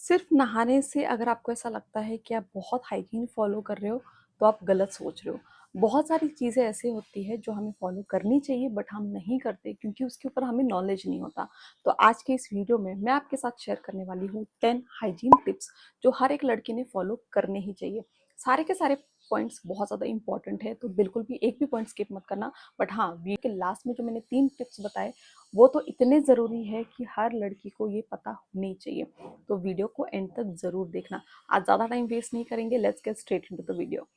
सिर्फ नहाने से अगर आपको ऐसा लगता है कि आप बहुत हाइजीन फॉलो कर रहे हो तो आप गलत सोच रहे हो। बहुत सारी चीज़ें ऐसी होती है जो हमें फॉलो करनी चाहिए बट हम नहीं करते क्योंकि उसके ऊपर हमें नॉलेज नहीं होता। तो आज के इस वीडियो में मैं आपके साथ शेयर करने वाली हूँ 10 हाइजीन टिप्स जो हर एक लड़की ने फॉलो करने ही चाहिए। सारे के सारे पॉइंट्स बहुत ज़्यादा इंपॉर्टेंट है तो बिल्कुल भी एक भी पॉइंट स्किप मत करना। बट हाँ, वीडियो के लास्ट में जो मैंने 3 टिप्स बताए वो तो इतने ज़रूरी है कि हर लड़की को ये पता होनी चाहिए। तो वीडियो को एंड तक जरूर देखना। आज ज्यादा टाइम वेस्ट नहीं करेंगे, let's get straight into the video.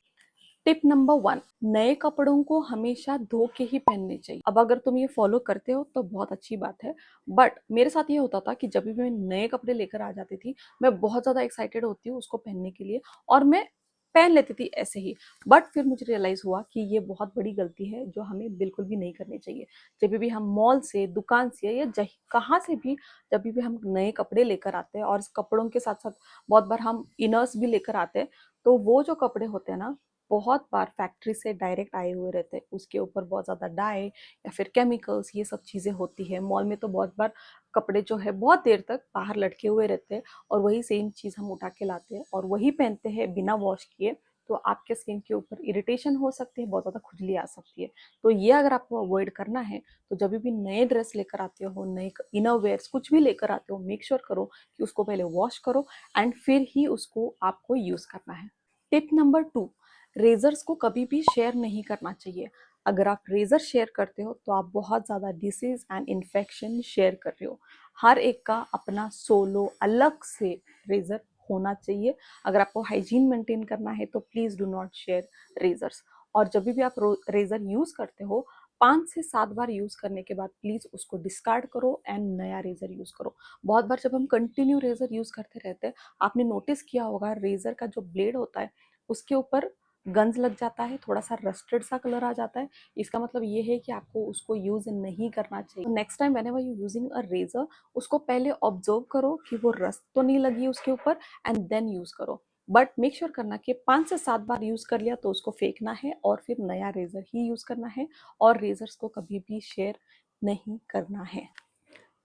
Tip number 1, नए कपड़ों को हमेशा धो के ही पहनने चाहिए। अब अगर तुम ये फॉलो करते हो तो बहुत अच्छी बात है, बट मेरे साथ ये होता था कि जब भी मैं नए कपड़े लेकर आ जाती थी मैं बहुत ज्यादा एक्साइटेड होती हूँ उसको पहनने के लिए और मैं पहन लेती थी ऐसे ही। बट फिर मुझे रियलाइज हुआ कि ये बहुत बड़ी गलती है जो हमें बिल्कुल भी नहीं करनी चाहिए। जब भी हम मॉल से, दुकान से या कहाँ से भी जब भी हम नए कपड़े लेकर आते हैं और इस कपड़ों के साथ साथ बहुत बार हम इनर्स भी लेकर आते हैं, तो वो जो कपड़े होते हैं ना, बहुत बार फैक्ट्री से डायरेक्ट आए हुए रहते हैं। उसके ऊपर बहुत ज़्यादा डाई या फिर केमिकल्स, ये सब चीज़ें होती है। मॉल में तो बहुत बार कपड़े जो है बहुत देर तक बाहर लटके हुए रहते हैं और वही सेम चीज़ हम उठा के लाते हैं और वही पहनते हैं बिना वॉश किए। तो आपके स्किन के ऊपर इरिटेशन हो सकती है, बहुत ज़्यादा खुजली आ सकती है। तो ये अगर आपको अवॉइड करना है तो जब भी नए ड्रेस लेकर आते हो, नए इनर वेयर्स कुछ भी लेकर आते हो, मेक श्योर करो कि उसको पहले वॉश करो एंड फिर ही उसको आपको यूज़ करना है। टिप नंबर 2, रेजर्स को कभी भी शेयर नहीं करना चाहिए। अगर आप रेजर शेयर करते हो तो आप बहुत ज़्यादा डिसीज एंड इन्फेक्शन शेयर कर रहे हो। हर एक का अपना सोलो अलग से रेजर होना चाहिए। अगर आपको हाइजीन मेंटेन करना है तो please do not share razors. और जब भी आप रेजर यूज़ करते हो 5 से 7 बार यूज़ करने के बाद प्लीज़ उसको डिस्कार्ड करो एंड नया रेजर यूज़ करो। बहुत बार जब हम कंटिन्यू रेजर यूज़ करते रहते हैं, आपने नोटिस किया होगा रेजर का जो ब्लेड होता है उसके ऊपर गंज लग जाता है, थोड़ा सा रस्टेड सा कलर आ जाता है। इसका मतलब ये है कि आपको उसको यूज नहीं करना चाहिए। Next time whenever you using a razor, उसको पहले ऑब्जर्व करो कि वो रस्ट तो नहीं लगी उसके ऊपर एंड देन यूज करो। बट मेक श्योर करना कि 5 से 7 बार यूज कर लिया तो उसको फेंकना है और फिर नया रेजर ही यूज करना है और रेजर्स को कभी भी शेयर नहीं करना है।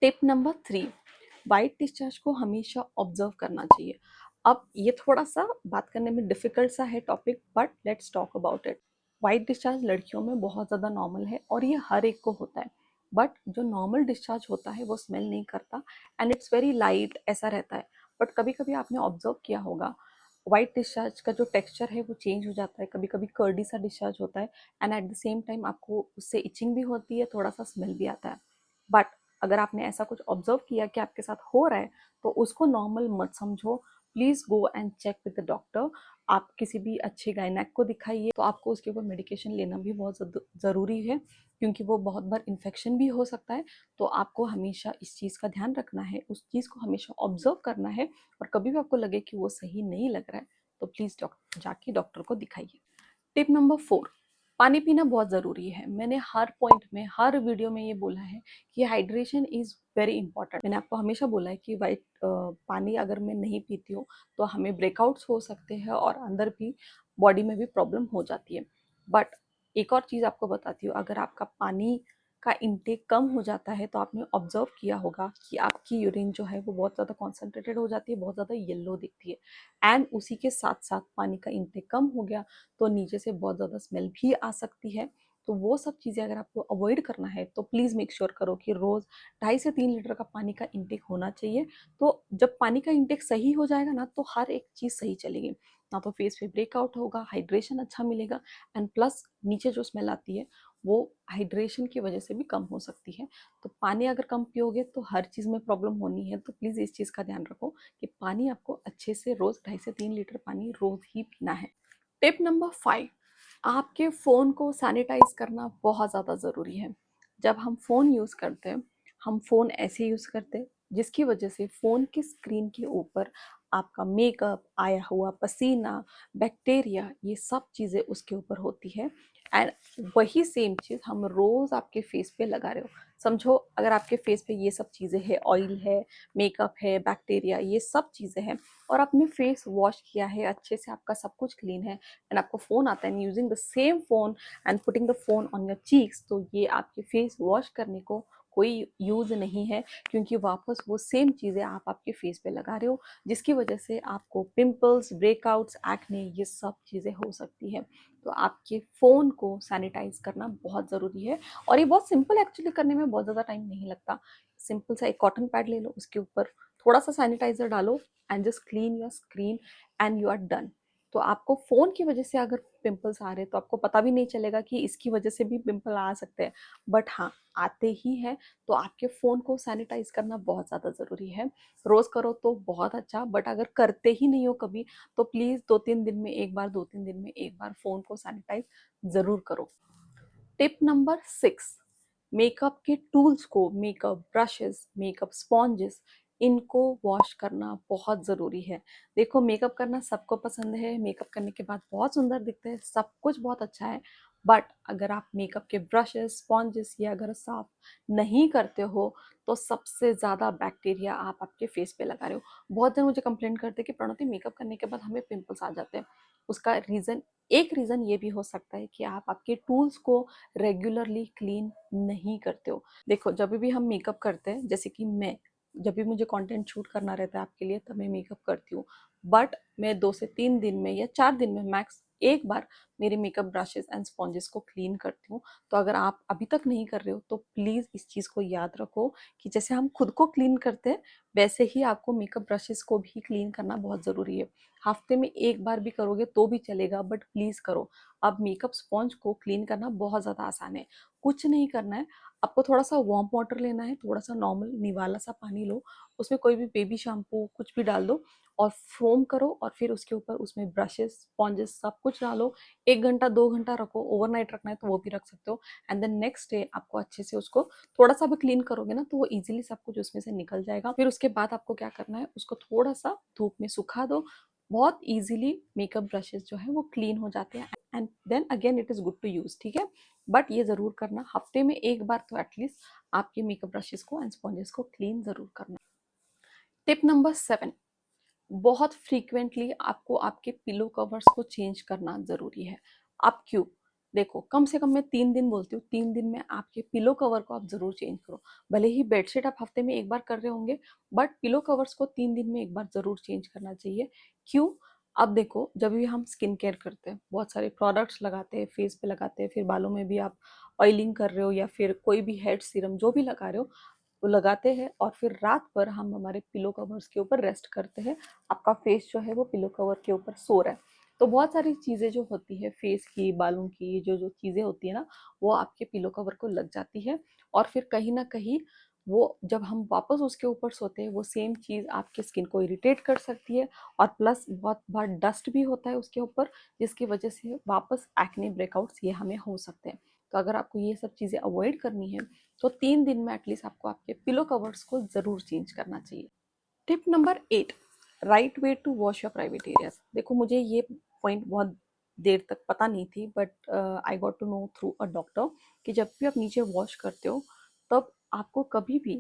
टिप नंबर 3, वाइट डिस्चार्ज को हमेशा ऑब्जर्व करना चाहिए। अब ये थोड़ा सा बात करने में डिफिकल्ट सा है topic, but let's talk about it. White discharge लड़कियों में बहुत ज़्यादा नॉर्मल है और ये हर एक को होता है। बट जो नॉर्मल डिस्चार्ज होता है वो स्मेल नहीं करता एंड इट्स वेरी लाइट ऐसा रहता है। बट कभी कभी आपने ऑब्जर्व किया होगा वाइट डिस्चार्ज का जो टेक्सचर है वो चेंज हो जाता है, कभी कभी कर्डी सा डिस्चार्ज होता है and at the same time आपको उससे इचिंग भी होती है, थोड़ा सा स्मेल भी आता है। बट अगर आपने ऐसा कुछ ऑब्जर्व किया कि आपके साथ हो रहा है तो उसको नॉर्मल मत समझो। Please go and check with the doctor. आप किसी भी अच्छे गायनेक को दिखाइए। तो आपको उसके ऊपर मेडिकेशन लेना भी बहुत ज़रूरी है क्योंकि वो बहुत बार इन्फेक्शन भी हो सकता है। तो आपको हमेशा इस चीज़ का ध्यान रखना है, उस चीज़ को हमेशा ऑब्जर्व करना है और कभी भी आपको लगे कि वो सही नहीं लग रहा है तो प्लीज़ जाके डॉक्टर को दिखाइए। टिप नंबर 4, पानी पीना बहुत ज़रूरी है। मैंने हर पॉइंट में, हर वीडियो में ये बोला है कि हाइड्रेशन इज़ वेरी इंपॉर्टेंट। मैंने आपको हमेशा बोला है कि पानी अगर मैं नहीं पीती हूँ तो हमें ब्रेकआउट्स हो सकते हैं और अंदर भी बॉडी में भी प्रॉब्लम हो जाती है। बट एक और चीज़ आपको बताती हूँ, अगर आपका पानी का इंटेक कम हो जाता है तो आपने ऑब्जर्व किया होगा कि आपकी यूरिन जो है वो बहुत ज़्यादा कॉन्सेंट्रेटेड हो जाती है, बहुत ज़्यादा येलो दिखती है एंड उसी के साथ साथ पानी का इंटेक कम हो गया तो नीचे से बहुत ज़्यादा स्मेल भी आ सकती है। तो वो सब चीज़ें अगर आपको अवॉइड करना है तो प्लीज़ मेक श्योर करो कि रोज़ 2.5 से 3 लीटर का पानी का इंटेक होना चाहिए। तो जब पानी का इंटेक सही हो जाएगा ना तो हर एक चीज़ सही चलेगी। ना तो फेस पे ब्रेकआउट होगा, हाइड्रेशन अच्छा मिलेगा एंड प्लस नीचे जो स्मेल आती है वो हाइड्रेशन की वजह से भी कम हो सकती है। तो पानी अगर कम पियोगे तो हर चीज़ में प्रॉब्लम होनी है। तो प्लीज़ इस चीज़ का ध्यान रखो कि पानी आपको अच्छे से रोज़ 2.5 से 3 लीटर पानी रोज़ ही पीना है। टिप नंबर 5, आपके फ़ोन को सैनिटाइज करना बहुत ज़्यादा ज़रूरी है। जब हम फ़ोन यूज़ करते हैं, हम फ़ोन ऐसे यूज़ करते हैं जिसकी वजह से फ़ोन की स्क्रीन के ऊपर आपका मेकअप, आया हुआ पसीना, बैक्टीरिया, ये सब चीज़ें उसके ऊपर होती है एंड वही सेम चीज़ हम रोज़ आपके फेस पे लगा रहे हो। समझो अगर आपके फेस पे ये सब चीज़ें हैं, ऑयल है, मेकअप है, बैक्टीरिया, ये सब चीज़ें हैं और आपने फेस वॉश किया है अच्छे से, आपका सब कुछ क्लीन है एंड आपको फ़ोन आता है and using the same phone and putting the phone on your cheeks, तो ये आपके फेस वॉश करने को कोई यूज़ नहीं है, क्योंकि वापस वो सेम चीज़ें आप आपके फेस पे लगा रहे हो, जिसकी वजह से आपको पिंपल्स, ब्रेकआउट्स, एक्ने ये सब चीज़ें हो सकती है। तो आपके फ़ोन को सैनिटाइज करना बहुत ज़रूरी है, और ये बहुत सिंपल एक्चुअली करने में बहुत ज़्यादा टाइम नहीं लगता। सिंपल सा एक कॉटन पैड ले लो, उसके ऊपर थोड़ा सा सैनिटाइजर डालो and just clean your screen and you are done. तो आपको फ़ोन की वजह से अगर पिंपल्स आ रहे हैं तो आपको पता भी नहीं चलेगा कि इसकी वजह से भी पिंपल आ सकते हैं, बट हाँ, आते ही हैं। तो आपके फ़ोन को सैनिटाइज करना बहुत ज़्यादा ज़रूरी है। रोज़ करो तो बहुत अच्छा, बट अगर करते ही नहीं हो कभी, तो प्लीज़ 2-3 दिन में एक बार, 2-3 दिन में एक बार फ़ोन को सैनिटाइज ज़रूर करो। टिप नंबर 6, मेकअप के टूल्स को, मेकअप ब्रशेस, मेकअप स्पॉन्जेस, इनको वॉश करना बहुत ज़रूरी है। देखो, मेकअप करना सबको पसंद है, मेकअप करने के बाद बहुत सुंदर दिखते हैं, सब कुछ बहुत अच्छा है, बट अगर आप मेकअप के ब्रशेस, स्पॉन्जेस या अगर साफ नहीं करते हो, तो सबसे ज़्यादा बैक्टीरिया आप आपके फेस पे लगा रहे हो। बहुत जन मुझे कंप्लेंट करते हैं कि प्रणति, मेकअप करने के बाद हमें पिंपल्स आ जाते हैं। उसका रीज़न, एक रीज़न ये भी हो सकता है कि आप आपके टूल्स को रेगुलरली क्लीन नहीं करते हो। देखो, जब भी हम मेकअप करते हैं, जैसे कि मैं, जब भी मुझे कंटेंट शूट करना रहता है आपके लिए, तब मैं मेकअप करती हूँ, बट मैं 2 से 3 दिन में या 4 दिन में मैक्स एक बार मेरे मेकअप ब्रशेस एंड स्पॉन्जेस को क्लीन करती हूँ। तो अगर आप अभी तक नहीं कर रहे हो तो प्लीज़ इस चीज़ को याद रखो कि जैसे हम खुद को क्लीन करते हैं, वैसे ही आपको मेकअप ब्रशेस को भी क्लीन करना बहुत ज़रूरी है। हफ्ते में एक बार भी करोगे तो भी चलेगा, बट प्लीज़ करो। अब मेकअप स्पॉन्ज को क्लीन करना बहुत ज़्यादा आसान है। कुछ नहीं करना है, आपको थोड़ा सा वार्म वाटर लेना है, थोड़ा सा नॉर्मल निवाला सा पानी लो, उसमें कोई भी बेबी शैम्पू कुछ भी डाल दो और फोम करो, और फिर उसके ऊपर उसमें ब्रशेस, स्पॉन्जेस सब कुछ डालो। 1 घंटा 2 घंटा रखो, ओवरनाइट रखना है तो वो भी रख सकते हो। एंड देन नेक्स्ट डे आपको अच्छे से उसको थोड़ा सा भी क्लीन करोगे ना, तो वो इजीली सब कुछ उसमें से निकल जाएगा। फिर उसके बाद आपको क्या करना है, उसको थोड़ा सा धूप में सुखा दो। बहुत इजीली मेकअप ब्रशेस जो है वो क्लीन हो जाते हैं, and then again it is good to use, ठीक है। बट ये ज़रूर करना, हफ्ते में एक बार तो एटलीस्ट आपके मेकअप ब्रशेस को एंड स्पॉन्जेस को क्लीन ज़रूर करना। टिप नंबर 7, बहुत फ्रीक्वेंटली आपको आपके पिलो कवर्स को चेंज करना ज़रूरी है। आप क्यों? देखो, कम से कम मैं 3 दिन बोलती हूँ, 3 दिन में आपके पिलो कवर को आप ज़रूर चेंज करो। भले ही बेडशीट आप हफ्ते में एक बार कर रहे होंगे, बट पिलो कवर्स को 3 दिन में एक बार ज़रूर चेंज करना चाहिए। क्यों? अब देखो, जब भी हम स्किन केयर करते हैं, बहुत सारे प्रोडक्ट्स लगाते हैं, फेस पे लगाते हैं, फिर बालों में भी आप ऑयलिंग कर रहे हो या फिर कोई भी हेड सीरम जो भी लगा रहे हो, वो लगाते हैं और फिर रात भर हम हमारे पिलो कवर्स के ऊपर रेस्ट करते हैं। आपका फेस जो है वो पिलो कवर के ऊपर सो रहा है। तो बहुत सारी चीज़ें जो होती है फेस की, बालों की, जो जो चीज़ें होती है ना, वो आपके पिलो कवर को लग जाती है, और फिर कहीं ना कहीं वो जब हम वापस उसके ऊपर सोते हैं, वो सेम चीज़ आपके स्किन को इरिटेट कर सकती है, और प्लस बहुत बार डस्ट भी होता है उसके ऊपर, जिसकी वजह से वापस एक्ने, ब्रेकआउट्स ये हमें हो सकते हैं। तो अगर आपको ये सब चीज़ें अवॉइड करनी है, तो 3 दिन में एटलीस्ट आपको आपके पिलो कवर्स को ज़रूर चेंज करना चाहिए। Tip number 8, right way to wash your private areas. देखो, मुझे ये पॉइंट बहुत देर तक पता नहीं थी, but I got to know through a doctor कि जब भी आप नीचे वॉश करते हो, तब आपको कभी भी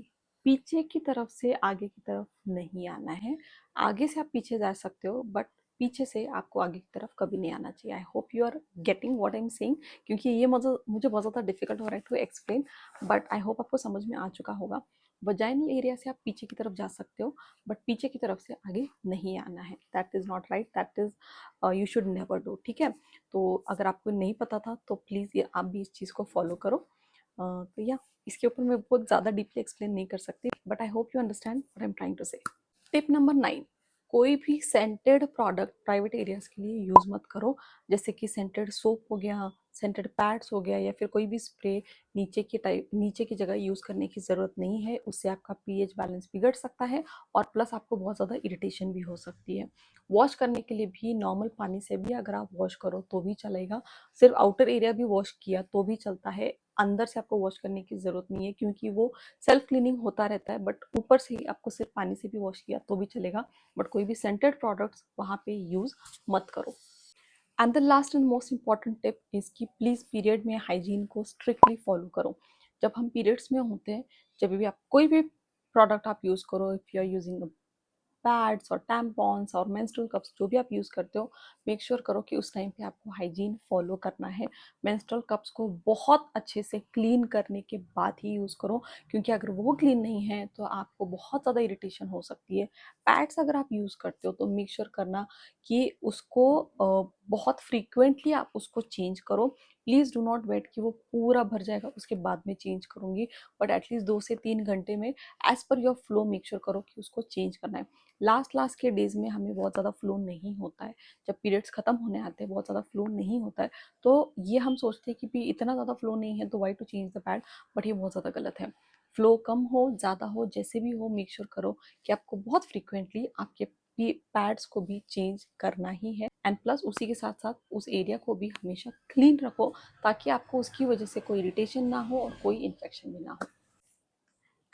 पीछे की तरफ से आगे की तरफ नहीं आना है। आगे से आप पीछे जा सकते हो, बट पीछे से आपको आगे की तरफ कभी नहीं आना चाहिए। I hope you are getting what I am saying, क्योंकि ये मुझे बहुत ज़्यादा डिफिकल्ट हो रहा है to explain, but I hope आपको समझ में आ चुका होगा। वजाइनल एरिया से आप पीछे की तरफ जा सकते हो, बट पीछे की तरफ से आगे नहीं आना है। That is not right, that is you should never do, ठीक है। तो अगर आपको नहीं पता था तो प्लीज़ ये आप भी इस चीज़ को फॉलो करो। तो या इसके ऊपर मैं बहुत ज़्यादा डीपली एक्सप्लेन नहीं कर सकती, but I hope you understand what I am trying to say. Tip number 9, कोई भी सेंटेड प्रोडक्ट प्राइवेट एरियाज के लिए यूज़ मत करो। जैसे कि सेंटेड सोप हो गया, सेंटेड पैड्स हो गया, या फिर कोई भी स्प्रे नीचे की जगह यूज़ करने की ज़रूरत नहीं है। उससे आपका पीएच बैलेंस बिगड़ सकता है, और प्लस आपको बहुत ज़्यादा इरिटेशन भी हो सकती है। वॉश करने के लिए भी नॉर्मल पानी से भी अगर आप वॉश करो तो भी चलेगा। सिर्फ आउटर एरिया भी वॉश किया तो भी चलता है, अंदर से आपको वॉश करने की ज़रूरत नहीं है, क्योंकि वो सेल्फ क्लीनिंग होता रहता है। बट ऊपर से ही आपको सिर्फ पानी से भी वॉश किया तो भी चलेगा, बट कोई भी सेंटेड प्रोडक्ट्स वहाँ पे यूज़ मत करो। And the last and most important tip is कि प्लीज़ पीरियड में हाइजीन को स्ट्रिक्टली फॉलो करो। जब हम पीरियड्स में होते हैं, जब भी आप कोई भी प्रोडक्ट आप यूज़ करो, if you are using pads और टैम्पॉन्स और मेंस्ट्रुअल कप्स जो भी आप यूज़ करते हो, मेक श्योर करो कि उस टाइम पे आपको हाइजीन फॉलो करना है। मेंस्ट्रुअल कप्स को बहुत अच्छे से क्लीन करने के बाद ही यूज़ करो, क्योंकि अगर वो क्लीन नहीं है तो आपको बहुत ज़्यादा इरिटेशन हो सकती है। पैड्स अगर आप यूज़ करते हो तो मेक श्योर करना कि उसको बहुत फ्रीक्वेंटली आप उसको चेंज करो। प्लीज़ डू नॉट वेट कि वो पूरा भर जाएगा उसके बाद में चेंज करूँगी, बट एटलीस्ट 2 से 3 घंटे में as per your flow make sure करो कि उसको चेंज करना है। लास्ट के डेज़ में हमें बहुत ज़्यादा फ्लो नहीं होता है, जब पीरियड्स खत्म होने आते हैं बहुत ज़्यादा फ्लो नहीं होता है, तो ये हम सोचते हैं कि भी इतना ज़्यादा फ्लो नहीं है तो why to change the pad, but ये बहुत ज़्यादा गलत है। फ्लो कम हो ज़्यादा हो जैसे भी हो, मेक श्योर करो कि आपको बहुत फ्रीक्वेंटली आपके पैड्स को भी चेंज करना ही है, एंड प्लस उसी के साथ साथ उस एरिया को भी हमेशा क्लीन रखो, ताकि आपको उसकी वजह से कोई इरिटेशन ना हो और कोई इन्फेक्शन भी ना हो।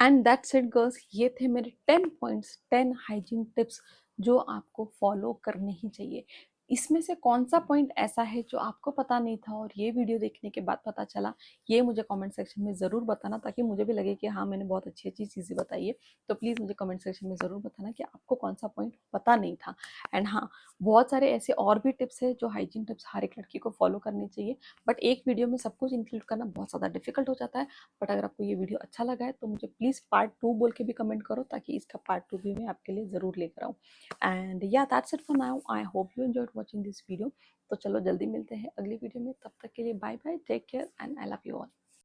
एंड दैट्स इट गर्ल्स, ये थे मेरे 10 पॉइंट्स, 10 हाइजीन टिप्स जो आपको फॉलो करने ही चाहिए। इसमें से कौन सा पॉइंट ऐसा है जो आपको पता नहीं था और ये वीडियो देखने के बाद पता चला, ये मुझे कमेंट सेक्शन में ज़रूर बताना, ताकि मुझे भी लगे कि हाँ मैंने बहुत अच्छी अच्छी चीज़ें बताई है। तो प्लीज़ मुझे कमेंट सेक्शन में ज़रूर बताना कि आपको कौन सा पॉइंट पता नहीं था। एंड हाँ, बहुत सारे ऐसे और भी टिप्स है जो हाइजीन टिप्स हर एक लड़की को फॉलो करनी चाहिए, बट एक वीडियो में सब कुछ इंक्लूड करना बहुत ज़्यादा डिफिकल्ट हो जाता है। बट अगर आपको ये वीडियो अच्छा लगा है तो मुझे प्लीज़ पार्ट 2 बोल के भी कमेंट करो, ताकि इसका पार्ट 2 भी मैं आपके लिए ज़रूर लेकर आऊँ। एंड या that's it for now, I hope you enjoyed watching this video. तो चलो जल्दी मिलते हैं अगली वीडियो में, तब तक के लिए bye bye, take care and I love you all.